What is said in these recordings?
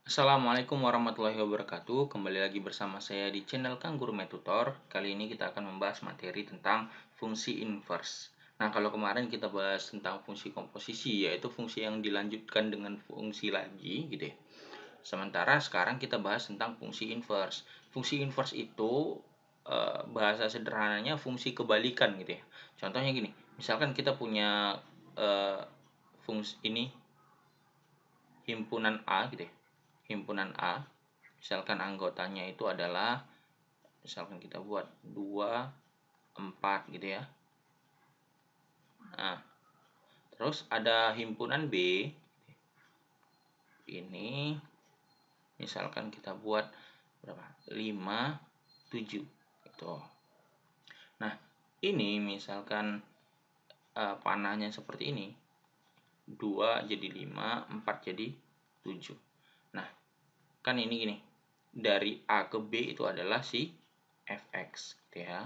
Assalamualaikum warahmatullahi wabarakatuh. Kembali lagi bersama saya di channel Kang Guru Tutor. Kali ini kita akan membahas materi tentang fungsi inverse. Nah, kalau kemarin kita bahas tentang fungsi komposisi, yaitu fungsi yang dilanjutkan dengan fungsi lagi gitu ya. Sementara sekarang kita bahas tentang fungsi inverse. Fungsi inverse itu bahasa sederhananya fungsi kebalikan gitu ya. Contohnya gini, misalkan kita punya fungsi ini himpunan A gitu ya. Himpunan A, misalkan anggotanya itu adalah, misalkan kita buat 2, 4 gitu ya. Nah, terus ada himpunan B, ini misalkan kita buat berapa? 5, 7 gitu. Nah, ini misalkan panahnya seperti ini, 2 jadi 5, 4 jadi 7. Nah, kan ini gini, dari A ke B itu adalah si fx gitu ya.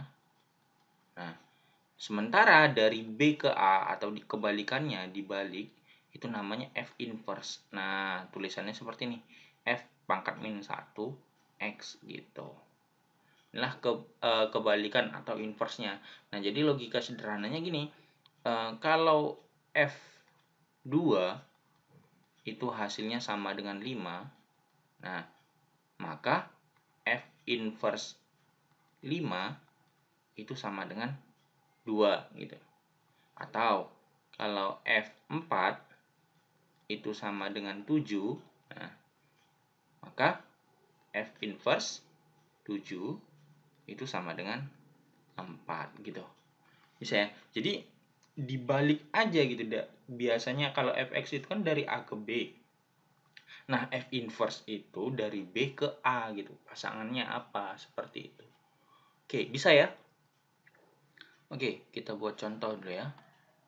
Nah, sementara dari B ke A atau kebalikannya dibalik itu namanya F inverse. Nah, tulisannya seperti ini. F pangkat minus 1 X gitu. Inilah kebalikan atau inverse-nya. Nah, jadi logika sederhananya gini. Kalau F2 itu hasilnya sama dengan 5. Nah, maka F inverse 5 itu sama dengan 2 gitu. Atau kalau F4 itu sama dengan 7, nah, maka F inverse 7 itu sama dengan 4 gitu. Bisa ya. Jadi dibalik aja gitu. Biasanya kalau fx itu kan dari A ke B. Nah, F inverse itu dari B ke A gitu. Pasangannya apa? Seperti itu. Oke, bisa ya? Oke, kita buat contoh dulu ya.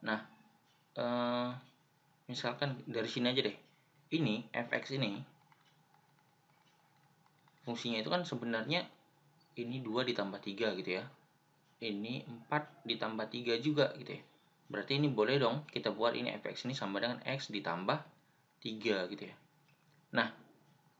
Nah, misalkan dari sini aja deh. Ini fx ini fungsinya itu kan sebenarnya ini 2 ditambah 3 gitu ya. Ini 4 ditambah 3 juga gitu ya. Berarti ini boleh dong kita buat ini fx ini sama dengan x ditambah 3 gitu ya. Nah,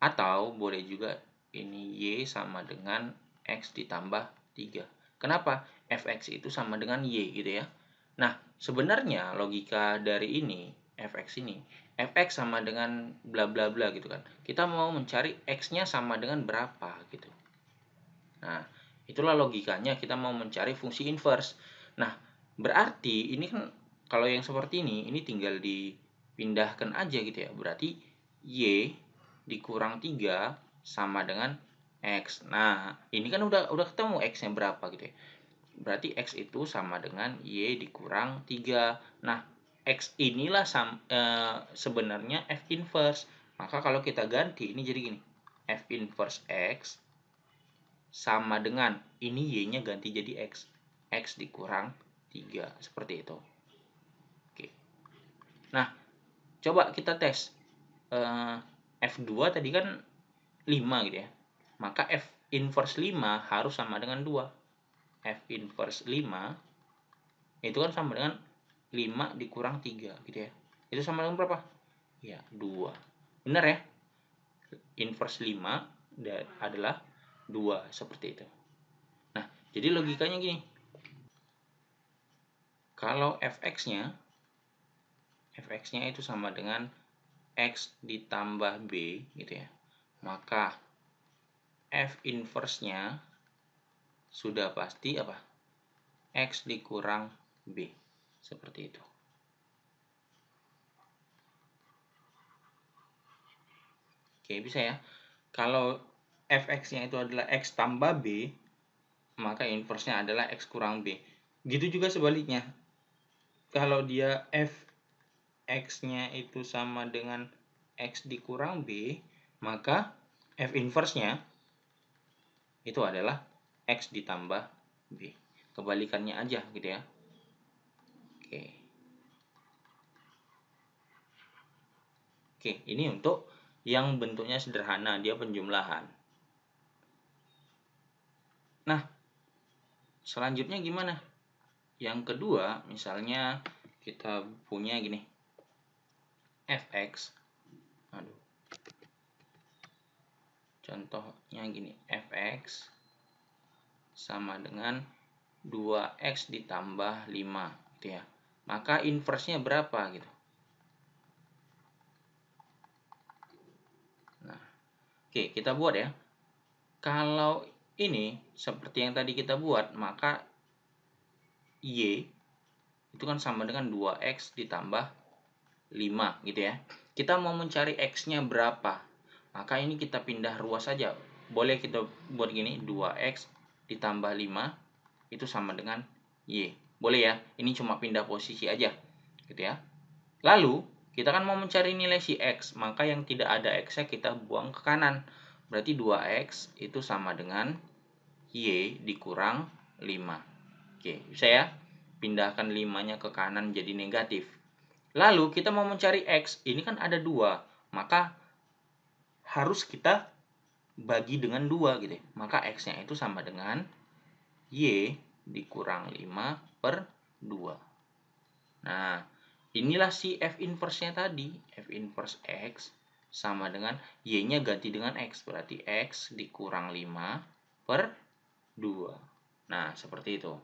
atau boleh juga ini y sama dengan x ditambah 3. Kenapa? Fx itu sama dengan y gitu ya. Nah, sebenarnya logika dari ini, fx ini, fx sama dengan bla bla bla gitu kan. Kita mau mencari x-nya sama dengan berapa gitu. Nah, itulah logikanya kita mau mencari fungsi inverse. Nah, berarti ini kan kalau yang seperti ini tinggal dipindahkan aja gitu ya. Berarti y dikurang 3 sama dengan x. Nah, ini kan udah ketemu x-nya berapa gitu ya. Berarti x itu sama dengan y dikurang 3. Nah, x inilah sebenarnya f inverse. Maka kalau kita ganti ini jadi gini. F inverse x sama dengan ini y-nya ganti jadi x. X dikurang 3 seperti itu. Oke. Nah, coba kita tes. F2 tadi kan 5 gitu ya. Maka F inverse 5 harus sama dengan 2. F inverse 5 itu kan sama dengan 5 dikurang 3 gitu ya. Itu sama dengan berapa? Ya, 2. Benar ya? Inverse 5 adalah 2 seperti itu. Nah, jadi logikanya gini. Kalau fx-nya itu sama dengan x ditambah b gitu ya. Maka f inverse-nya sudah pasti apa? X dikurang B. Seperti itu. Oke, bisa ya. Kalau fx-nya itu adalah X tambah B, maka inverse-nya adalah X kurang B. Gitu juga sebaliknya. Kalau dia fx-nya itu sama dengan X dikurang B, maka f inverse-nya itu adalah X ditambah B. Kebalikannya aja gitu ya. Oke. Oke, ini untuk yang bentuknya sederhana, dia penjumlahan. Nah, selanjutnya gimana? Yang kedua, misalnya kita punya gini. Fx. Aduh. Contohnya gini, fx sama dengan 2x ditambah 5 gitu ya. Maka inverse-nya berapa gitu. Nah, oke, kita buat ya. Kalau ini seperti yang tadi kita buat, maka y itu kan sama dengan 2x ditambah 5 gitu ya. Kita mau mencari x-nya berapa. Maka ini kita pindah ruas saja. Boleh kita buat gini, 2x ditambah 5 itu sama dengan y. Boleh ya, ini cuma pindah posisi aja gitu ya. Lalu kita kan mau mencari nilai si x, maka yang tidak ada x-nya kita buang ke kanan. Berarti 2x itu sama dengan y dikurang 5. Oke, bisa ya? Pindahkan 5-nya ke kanan jadi negatif. Lalu kita mau mencari x, ini kan ada 2, maka harus kita bagi dengan 2 gitu ya. Maka x-nya itu sama dengan y dikurang 5 per 2. Nah, inilah si f inverse-nya tadi. F inverse x sama dengan y-nya ganti dengan x. Berarti x dikurang 5 per 2. Nah, seperti itu.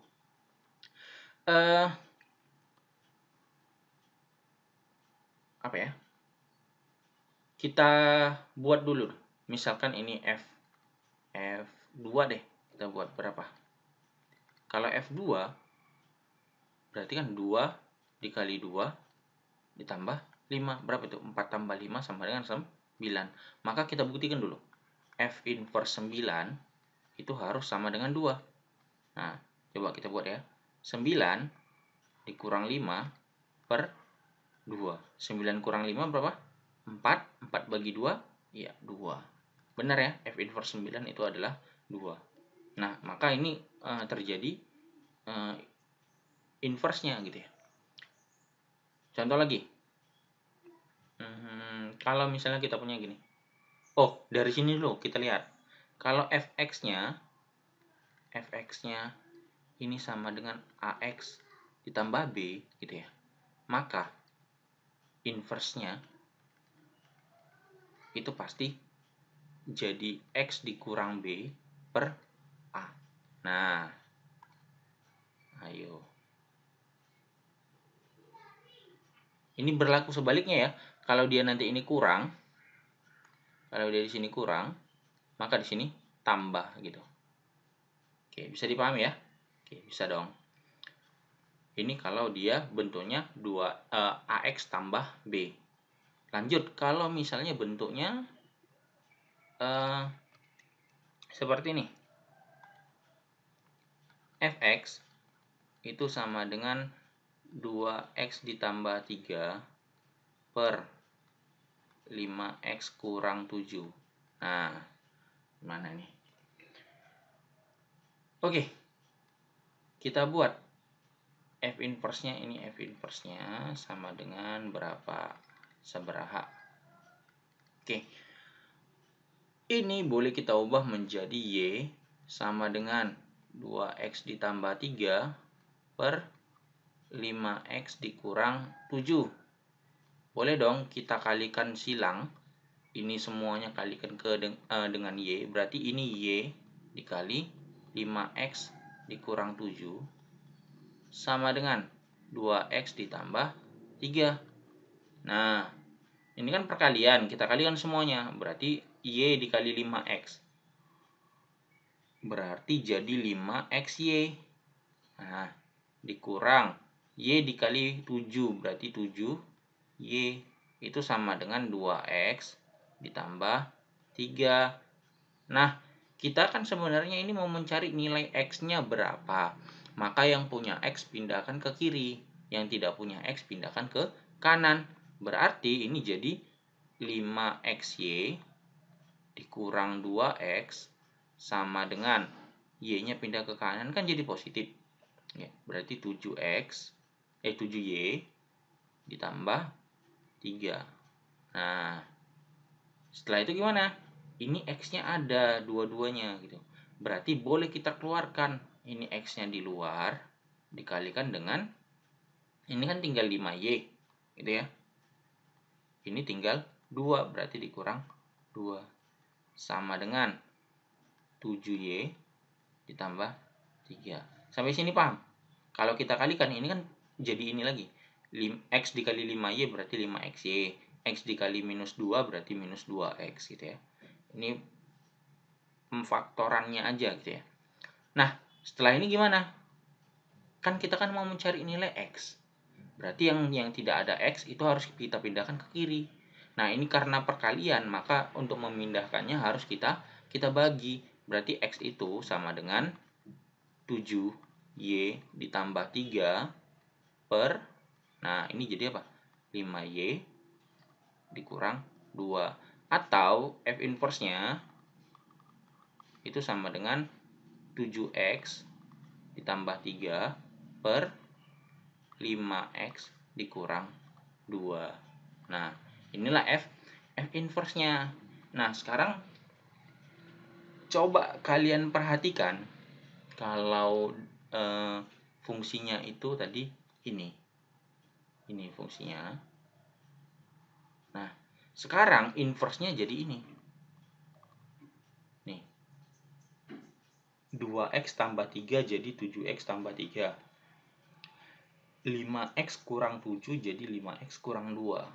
Apa ya? Kita buat dulu. Misalkan ini F2 deh. Kita buat berapa? Kalau F2 berarti kan 2 dikali 2 ditambah 5. Berapa itu? 4 tambah 5 sama dengan 9. Maka kita buktikan dulu. F inverse 9 itu harus sama dengan 2. Nah, coba kita buat ya. 9 dikurang 5 per 2. 9 kurang 5 berapa? 4. 4 bagi 2? Iya, 2. Benar ya, F inverse 9 itu adalah 2. Nah, maka ini terjadi inverse-nya gitu ya. Contoh lagi. Kalau misalnya kita punya gini. Oh, dari sini dulu kita lihat. Kalau fx-nya ini sama dengan ax ditambah b gitu ya. Maka inverse-nya itu pasti jadi x dikurang b per a. Nah, ayo. Ini berlaku sebaliknya ya. Kalau dia nanti ini kurang, kalau dia di sini kurang, maka di sini tambah gitu. Oke, bisa dipahami ya? Oke, bisa dong. Ini kalau dia bentuknya AX tambah B. Lanjut, kalau misalnya bentuknya seperti ini. Fx itu sama dengan 2x ditambah 3 per 5x kurang 7. Nah, mana nih? Oke, kita buat F inverse-nya. Ini F inverse-nya sama dengan berapa? Sabaraha. Oke. Ini boleh kita ubah menjadi Y sama dengan 2x ditambah 3 per 5x dikurang 7. Boleh dong kita kalikan silang. Ini semuanya kalikan dengan Y. Berarti ini Y dikali 5x dikurang 7 sama dengan 2x ditambah 3. Nah, ini kan perkalian. Kita kalikan semuanya. Berarti Y dikali 5x. Berarti jadi 5xy. Nah, dikurang Y dikali 7. Berarti 7y. Itu sama dengan 2x ditambah 3. Nah, kita kan sebenarnya ini mau mencari nilai x-nya berapa. Maka yang punya x pindahkan ke kiri. Yang tidak punya x pindahkan ke kanan. Berarti ini jadi 5xy dikurang 2x sama dengan y-nya pindah ke kanan kan jadi positif. Ya, berarti 7y ditambah 3. Nah, setelah itu gimana? Ini x-nya ada dua-duanya gitu. Berarti boleh kita keluarkan. Ini x-nya di luar dikalikan dengan ini kan tinggal 5y gitu ya. Ini tinggal 2, berarti dikurang 2. sama dengan 7Y ditambah 3. Sampai sini paham? Kalau kita kalikan ini kan jadi ini lagi. X dikali 5Y berarti 5XY. X dikali minus 2 berarti minus 2X gitu ya. Ini pemfaktorannya aja gitu ya. Nah, setelah ini gimana? Kan kita kan mau mencari nilai X. Berarti yang tidak ada X itu harus kita pindahkan ke kiri. Nah, ini karena perkalian, maka untuk memindahkannya harus kita bagi. Berarti X itu sama dengan 7Y ditambah 3 per, nah ini jadi apa? 5Y dikurang 2. Atau F inverse-nya itu sama dengan 7X ditambah 3 per 5X dikurang 2. Nah, inilah F inverse-nya. Nah, sekarang coba kalian perhatikan kalau fungsinya itu tadi ini fungsinya. Nah, sekarang inverse-nya jadi ini. Nih. 2X tambah 3 jadi 7X tambah 3. 5X kurang 7 jadi 5X kurang 2.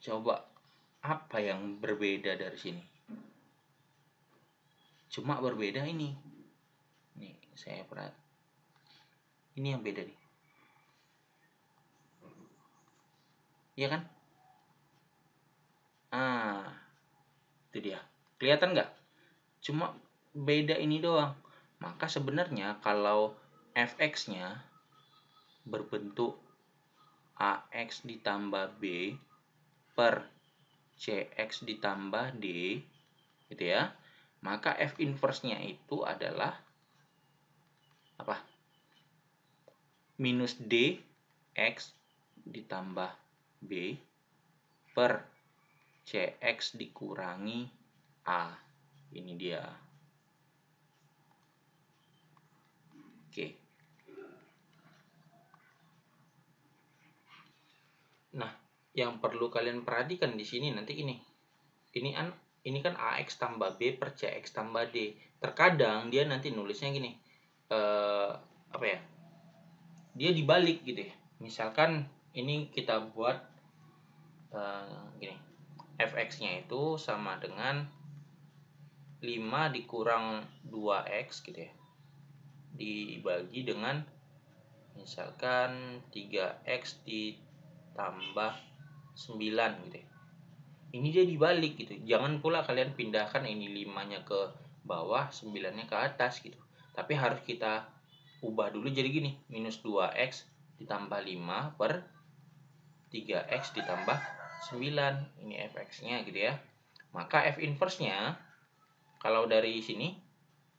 Coba apa yang berbeda dari sini? Cuma berbeda ini. Nih, saya perhatikan. Ini yang beda nih. Iya kan? Itu dia. Kelihatan nggak? Cuma beda ini doang. Maka sebenarnya kalau fx-nya berbentuk ax ditambah b per cx ditambah d, gitu ya. Maka f inverse-nya itu adalah apa? Minus d x ditambah b per cx dikurangi a. Ini dia. Oke. Nah, yang perlu kalian perhatikan di sini nanti ini. Ini kan AX tambah B per CX tambah D. Terkadang dia nanti nulisnya gini. Apa ya? Dia dibalik gitu ya. Misalkan ini kita buat gini. Fx-nya itu sama dengan 5 dikurang 2x gitu ya. Dibagi dengan misalkan 3x ditambah 9 gitu ya. Ini dia dibalik gitu. Jangan pula kalian pindahkan ini 5-nya ke bawah, 9-nya ke atas gitu. Tapi harus kita ubah dulu jadi gini. Minus 2x ditambah 5 per 3x ditambah 9. Ini fx-nya gitu ya. Maka f inverse-nya kalau dari sini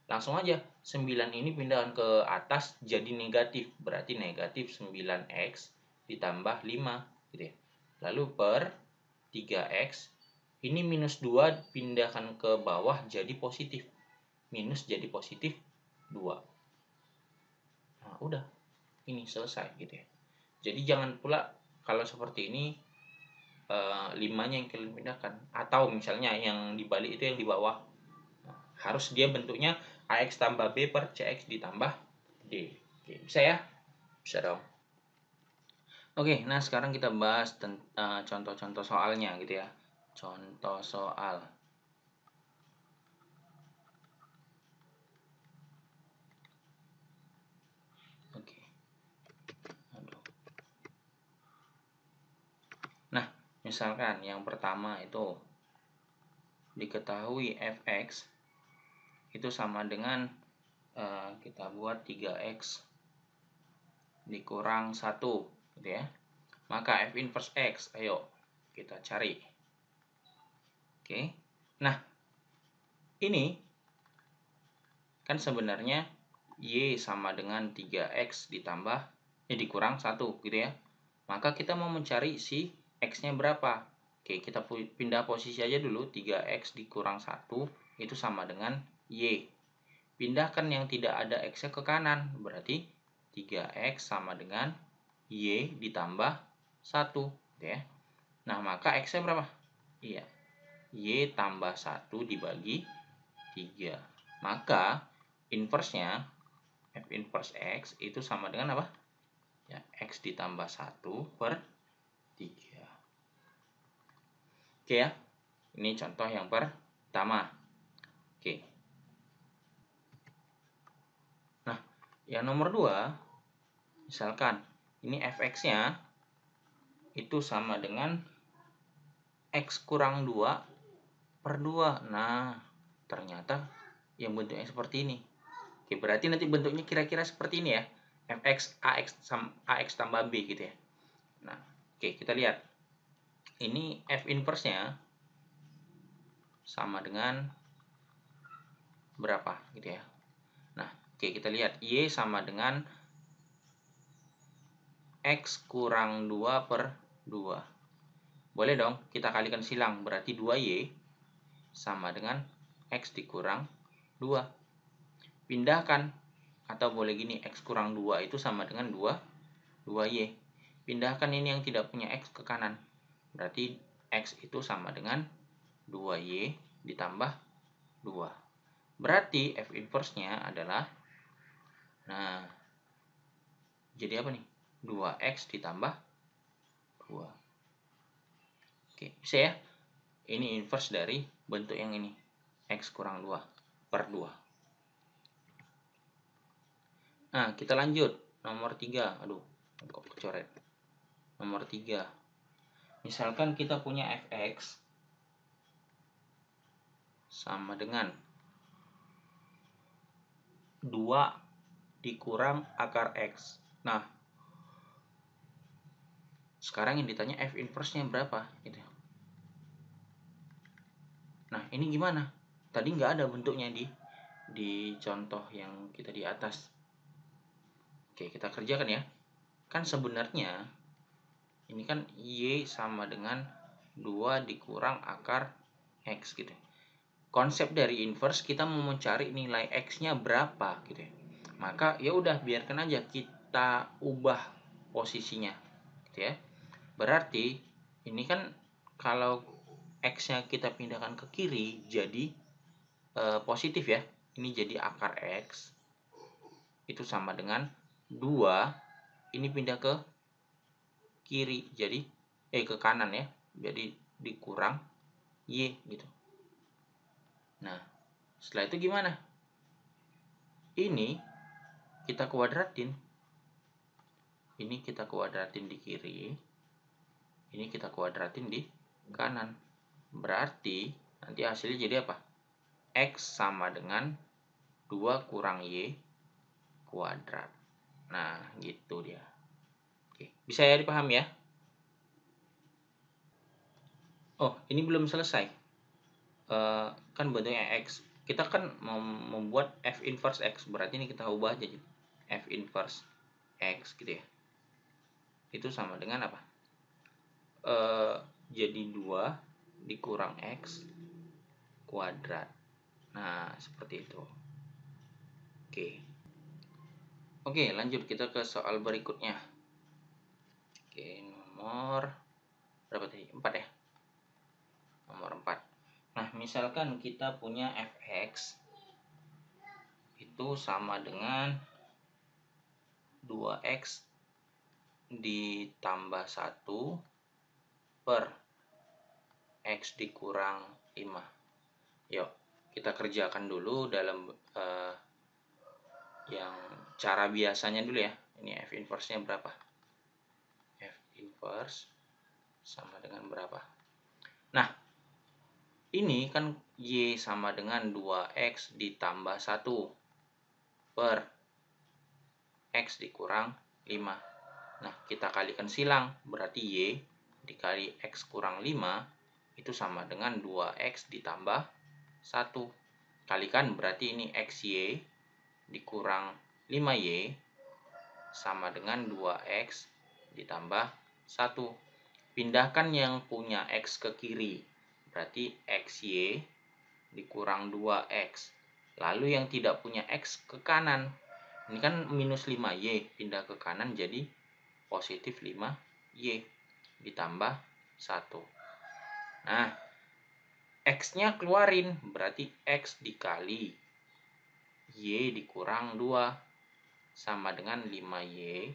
langsung aja 9 ini pindahkan ke atas jadi negatif. Berarti negatif 9x ditambah 5 gitu ya. Lalu per 3x ini minus 2 pindahkan ke bawah jadi positif. Minus jadi positif 2. Nah, udah. Ini selesai gitu ya. Jadi jangan pula kalau seperti ini 5-nya yang kalian pindahkan. Atau misalnya yang dibalik itu yang di bawah. Nah, harus dia bentuknya AX tambah B per CX ditambah D. Oke, bisa ya? Bisa dong. Oke, nah sekarang kita bahas contoh-contoh soalnya gitu ya. Contoh soal. Oke. Aduh. Nah, misalkan yang pertama itu diketahui fx itu sama dengan kita buat 3x dikurang 1 gitu ya. Maka f inverse x, ayo kita cari. Oke. Nah, ini kan sebenarnya y sama dengan 3x ditambah dikurang 1 gitu ya. Maka kita mau mencari si x-nya berapa. Oke, kita pindah posisi aja dulu. 3x dikurang 1 itu sama dengan y. Pindahkan yang tidak ada x-nya ke kanan. Berarti 3x sama dengan y ditambah 1 gitu ya. Nah, maka x-nya berapa? Iya. Y tambah 1 dibagi 3. Maka inverse-nya F inverse X itu sama dengan apa? Ya, X ditambah 1/3. Oke ya, ini contoh yang pertama. Oke. Nah, yang nomor 2, misalkan ini fx-nya itu sama dengan X kurang 2/2. Nah, ternyata yang bentuknya seperti ini. Oke, berarti nanti bentuknya kira-kira seperti ini ya. Fx AX tambah B gitu ya. Nah, oke, kita lihat. Ini F inverse-nya sama dengan berapa gitu ya. Nah, oke, kita lihat Y sama dengan X kurang 2/2. Boleh dong kita kalikan silang, berarti 2Y sama dengan X dikurang 2. Pindahkan, atau boleh gini, X kurang 2 itu sama dengan 2Y. Pindahkan ini yang tidak punya X ke kanan, berarti X itu sama dengan 2Y ditambah 2. Berarti F inverse-nya adalah, nah, jadi apa nih? 2X ditambah 2. Oke, bisa ya? Ini inverse dari bentuk yang ini. X kurang 2/2. Nah, kita lanjut. Nomor 3. Aduh, kok kecoret. Nomor 3. Misalkan kita punya fx sama dengan 2 dikurang akar X. Nah, sekarang yang ditanya F inverse-nya berapa gitu. Nah, ini gimana? Tadi nggak ada bentuknya di contoh yang kita di atas. Oke, kita kerjakan ya. Kan sebenarnya ini kan Y sama dengan 2 dikurang akar X gitu. Konsep dari inverse, kita mau mencari nilai X-nya berapa gitu ya. Maka ya udah, biarkan aja kita ubah posisinya gitu ya. Berarti ini kan kalau X-nya kita pindahkan ke kiri jadi positif ya. Ini jadi akar X itu sama dengan 2, ini pindah ke kiri jadi ke kanan ya. Jadi dikurang Y gitu. Nah, setelah itu gimana? Ini kita kuadratin. Ini kita kuadratin di kiri. Ini kita kuadratin di kanan. Berarti nanti hasilnya jadi apa? X sama dengan 2 kurang Y kuadrat. Nah, gitu dia. Oke, bisa ya dipahami ya? Oh, ini belum selesai. Kan bentuknya X. Kita kan mau membuat F inverse X. Berarti ini kita ubah aja. F inverse X gitu ya. Itu sama dengan apa? Jadi 2 dikurang X kuadrat. Nah, seperti itu. Oke, lanjut kita ke soal berikutnya. Oke, nomor berapa tadi? 4 ya? Nomor 4. Nah, misalkan kita punya fx itu sama dengan 2x ditambah 1 per x dikurang 5. Yuk, kita kerjakan dulu dalam yang cara biasanya dulu ya. Ini F inverse-nya berapa? F inverse sama dengan berapa? Nah, ini kan Y sama dengan 2X ditambah 1 per X dikurang 5. Nah, kita kalikan silang. Berarti Y dikali X kurang 5 itu sama dengan 2X ditambah 1. Kalikan berarti ini XY dikurang 5Y sama dengan 2X ditambah 1. Pindahkan yang punya X ke kiri. Berarti XY dikurang 2X. Lalu yang tidak punya X ke kanan. Ini kan minus 5Y. Pindah ke kanan jadi positif 5Y ditambah 1. Nah, X-nya keluarin, berarti X dikali Y dikurang 2 sama dengan 5Y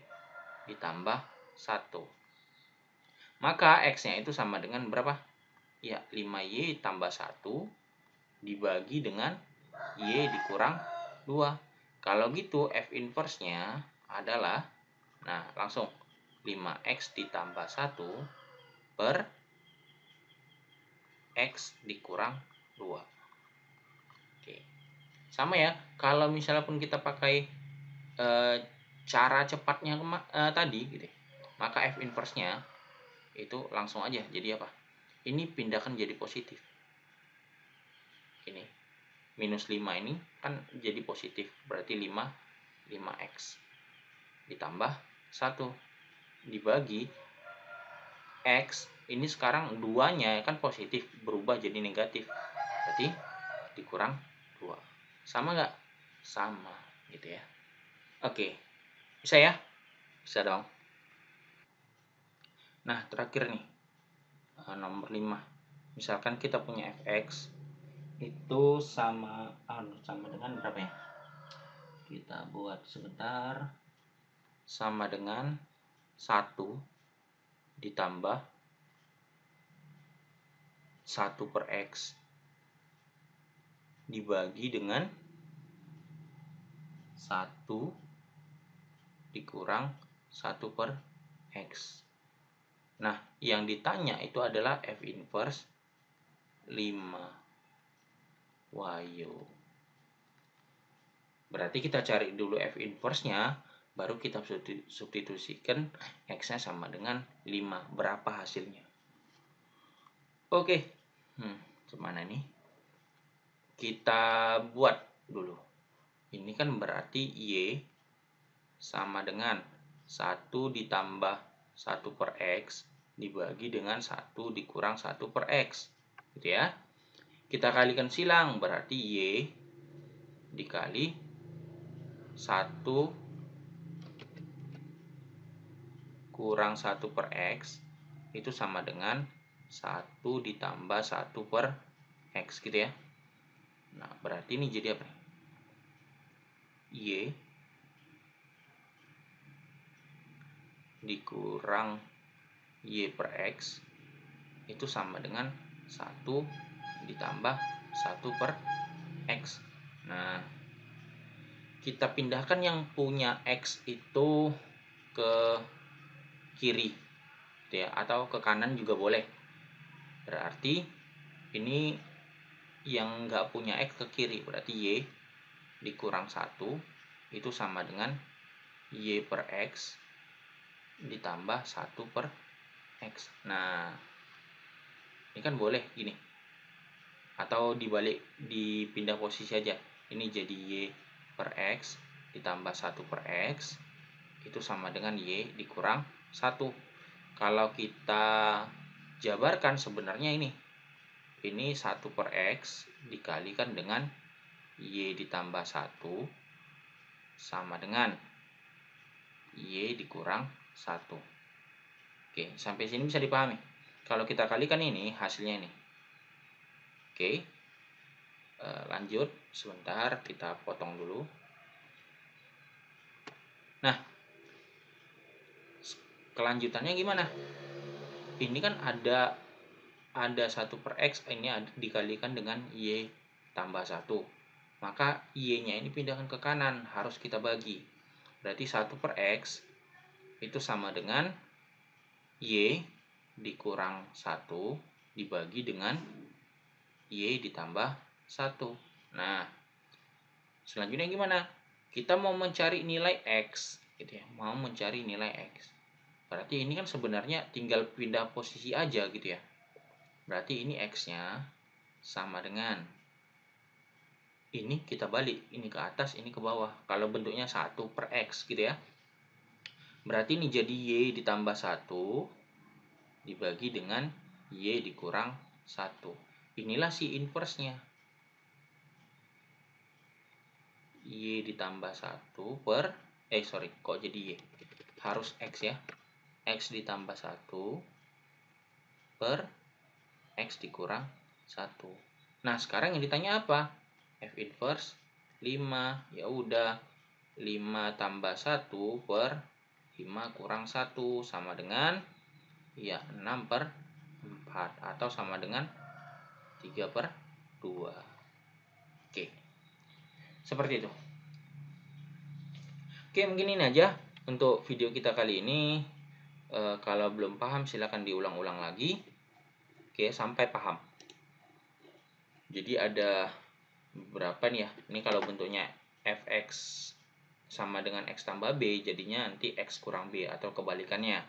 ditambah 1. Maka X-nya itu sama dengan berapa? Ya, 5Y tambah 1 dibagi dengan Y dikurang 2. Kalau gitu F inverse-nya adalah, nah langsung 5X ditambah 1 per X dikurang 2. Oke. Sama ya, kalau misalnya pun kita pakai cara cepatnya tadi gitu ya, maka F inverse-nya itu langsung aja jadi apa? Ini pindahkan jadi positif. Ini minus 5 ini kan jadi positif, berarti 5X ditambah 1 dibagi X, ini sekarang 2-nya kan positif berubah jadi negatif, berarti dikurang 2. Sama nggak? Sama gitu ya. Oke, bisa ya? Bisa dong. Nah, terakhir nih, nomor 5. Misalkan kita punya fx itu sama dengan berapa ya? Kita buat sebentar. Sama dengan 1 ditambah 1 per X dibagi dengan 1 dikurang 1 per X. Nah, yang ditanya itu adalah F inverse 5Y. Berarti kita cari dulu F inverse-nya, baru kita substitusikan X-nya sama dengan 5. Berapa hasilnya? Oke. Kemana nih? Kita buat dulu. Ini kan berarti Y sama dengan 1 ditambah 1 per X dibagi dengan 1 dikurang 1 per X. Gitu ya. Kita kalikan silang, berarti Y dikali 1 kurang 1 per X itu sama dengan 1 ditambah 1 per X gitu ya. Nah, berarti ini jadi apa? Y dikurang Y per X itu sama dengan 1 ditambah 1 per X. Nah, kita pindahkan yang punya X itu ke kiri gitu ya, atau ke kanan juga boleh. Berarti ini yang nggak punya X ke kiri, berarti Y dikurang 1 itu sama dengan Y per X ditambah 1 per X. Nah, ini kan boleh gini, atau dibalik, dipindah posisi aja. Ini jadi Y per X ditambah 1 per X itu sama dengan Y dikurang 1. Kalau kita jabarkan sebenarnya ini 1 per X dikalikan dengan Y ditambah 1 sama dengan Y dikurang 1. Oke, sampai sini bisa dipahami. Kalau kita kalikan ini, hasilnya ini. Oke, lanjut. Sebentar, kita potong dulu. Nah, kelanjutannya gimana? Ini kan ada 1 per X, ini dikalikan dengan Y tambah 1. Maka Y-nya ini pindahkan ke kanan, harus kita bagi. Berarti 1 per X itu sama dengan Y dikurang 1 dibagi dengan Y ditambah 1. Nah, selanjutnya gimana? Kita mau mencari nilai X gitu ya, mau mencari nilai X. Berarti ini kan sebenarnya tinggal pindah posisi aja gitu ya. Berarti ini X-nya sama dengan ini, kita balik, ini ke atas, ini ke bawah. Kalau bentuknya 1 per X gitu ya. Berarti ini jadi Y ditambah 1 dibagi dengan Y dikurang 1. Inilah si inverse-nya. Y ditambah 1 per kok jadi Y? Harus X ya. X ditambah 1 per X dikurang 1. Nah, sekarang yang ditanya apa? F inverse 5. Ya udah, 5 tambah 1 per 5 kurang 1 sama dengan ya 6 per 4 atau sama dengan 3 per 2. Oke, seperti itu. Oke, mungkin ini aja untuk video kita kali ini. Kalau belum paham silahkan diulang-ulang lagi. Oke, sampai paham. Jadi ada beberapa nih ya. Ini kalau bentuknya fx sama dengan x tambah b, jadinya nanti x kurang b atau kebalikannya.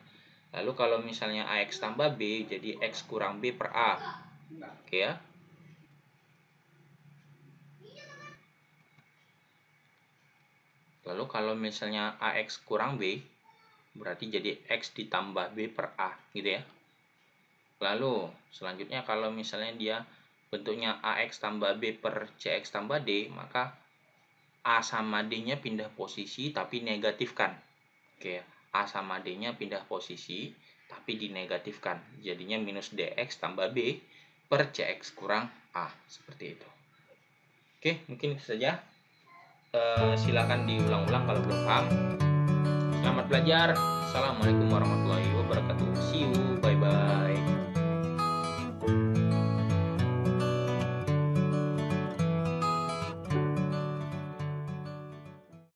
Lalu kalau misalnya ax tambah b, jadi x kurang b per a. Oke ya. Lalu kalau misalnya ax kurang b, berarti jadi x ditambah b per a, gitu ya. Lalu selanjutnya kalau misalnya dia bentuknya ax tambah b per cx tambah d, maka a sama d-nya pindah posisi tapi negatifkan. Oke, a sama d-nya pindah posisi tapi dinegatifkan. Jadinya minus dx tambah b per cx kurang a, seperti itu. Oke, mungkin itu saja. Silakan diulang-ulang kalau belum paham. Selamat belajar. Assalamualaikum warahmatullahi wabarakatuh. See you. Bye-bye.